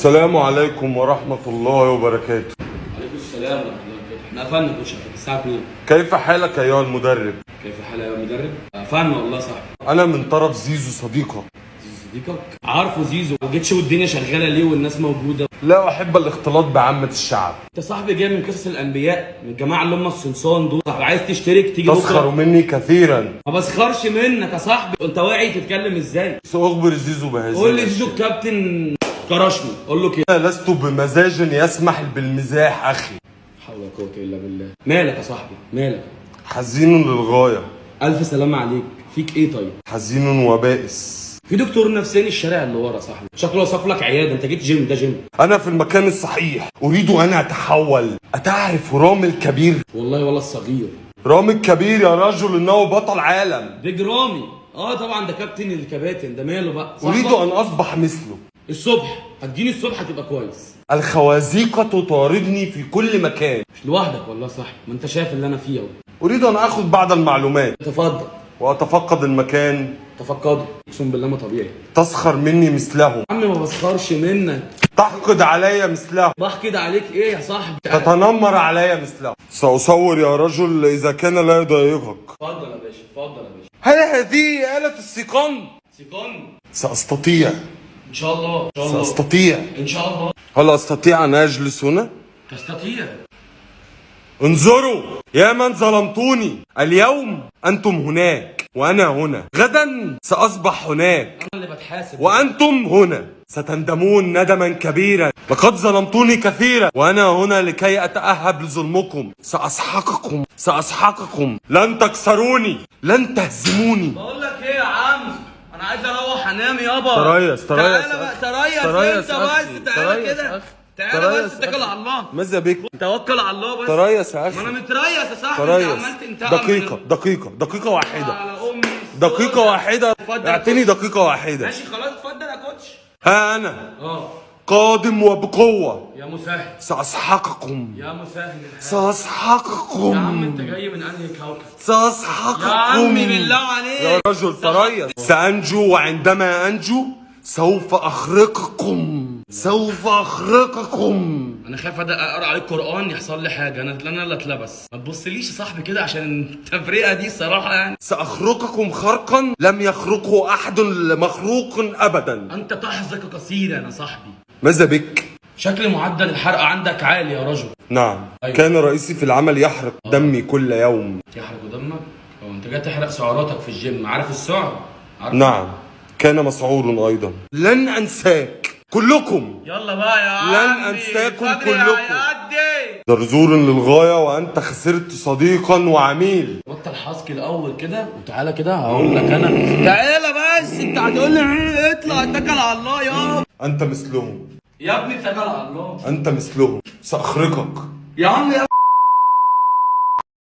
السلام عليكم ورحمة الله وبركاته. عليكم السلام ورحمة الله وبركاته. احنا قفلنا كل شهر الساعة 2. كيف حالك أيها المدرب؟ كيف حالك يا مدرب؟ قفلنا والله يا صاحبي. أنا من طرف زيزو صديقك. صديقك؟ عارفه زيزو، ما جيتش والدنيا شغالة ليه والناس موجودة؟ لا أحب الاختلاط بعامة الشعب. انت صاحبي جاي من قصص الأنبياء، من الجماعة اللي هم الصنصان دول، صاحبي عايز تشترك تيجي تسخر بكرة؟ مني كثيرا. ما بسخرش منك يا صاحبي، انت واعي تتكلم ازاي؟ سأخبر زيزو بهذه قول لي زيزو الكابتن كرشني، قول له كده. أنا لست بمزاج يسمح بالمزاح أخي. حول ولا قوة إلا بالله. مالك يا صاحبي؟ مالك؟ حزين للغاية. ألف سلامة عليك، فيك إيه طيب؟ حزين وبائس. في دكتور نفساني الشارع اللي ورا صاحبي، شكله وصف لك عياده، انت جيت جيم، ده جيم. أنا في المكان الصحيح، أريد أن أتحول. أتعرف رامي الكبير؟ والله الصغير. رامي الكبير يا رجل إنه بطل عالم. بيج رامي، طبعا ده كابتن الكباتن، ده ماله بقى؟ أريد أن أصبح مثله. الصبح هتجيني الصبح هتبقى كويس. الخوازيق تطاردني في كل مكان. مش لوحدك والله صح، ما انت شايف اللي انا فيه اهو. أريد أن أخذ بعض المعلومات تفضل. وأتفقد المكان. تفقده، اقسم بالله ما طبيعي. تسخر مني مثلهم. يا عم ما بسخرش منك. تحقد علي مثلهم. بحقد عليك ايه يا صاحبي؟ تتنمر علي مثلهم. سأصور يا رجل إذا كان لا يضايقك. اتفضل يا باشا، اتفضل يا باشا. هل هذه آلة السيقان؟ سيقان. سأستطيع. ان شاء الله، ان شاء الله. سأستطيع. ان شاء الله. هل أستطيع أن أجلس هنا؟ تستطيع. انظروا يا من ظلمتوني، اليوم أنتم هناك وأنا هنا، غدا سأصبح هناك انا اللي بتحاسب وأنتم هنا، ستندمون ندما كبيرا. لقد ظلمتوني كثيرا وأنا هنا لكي أتأهب لظلمكم. سأسحقكم، سأسحقكم، لن تكسروني، لن تهزموني. بقول لك ايه يا عم، انا عايز اروح انام يابا. تريث تعالى انت بس، تعالى كده. تعالى بس، اتكل على الله. ماذا بك؟ توكل على الله بس. تريث يا أخي. ما انا متريث يا صاحبي. تريث. انت عمال تنتقم دقيقة واحدة. على امي. دقيقة واحدة. اتفضل. اعطيني دقيقة واحدة. ماشي خلاص، اتفضل يا كوتش. ها أنا قادم وبقوة. يا مسهل. سأسحقكم. يا مسهل. سأسحقكم. يا عم انت جاي من انهي كوكب؟ سأسحقكم. يا عمي بالله عليك يا رجل تريث. سأنجو، وعندما أنجو سوف أخرقكم. سوف أخرقكم. انا خايف اقرا عليك قران يحصل لي حاجه، انا اللي اتلبس. ما تبصليش يا صاحبي كده عشان التفرقه دي الصراحه يعني. سأخرقكم خرقا لم يخرقه أحد مخروق أبدا. انت تحظك كثيرا يا صاحبي. ماذا بك؟ شكل معدل الحرق عندك عالي يا رجل. نعم. أيوة. كان رئيسي في العمل يحرق دمي كل يوم. يحرق دمك؟ انت جاي تحرق سعراتك في الجيم، عارف السعر؟ عارف؟ نعم. كان مسعور أيضا. لن أنساك كلكم. يلا بقى يا عمي، لن أنساكم كلكم. ده زور للغاية وأنت خسرت صديقا وعميل. بطل حاسك الأول كده وتعالى كده هقول لك أنا. تعالى بس، أنت هتقول لي إيه؟ اطلع اتكل على الله يابا. أنت مثلهم يا ابني اتكل على الله. أنت مثلهم. سأخرقك يا عم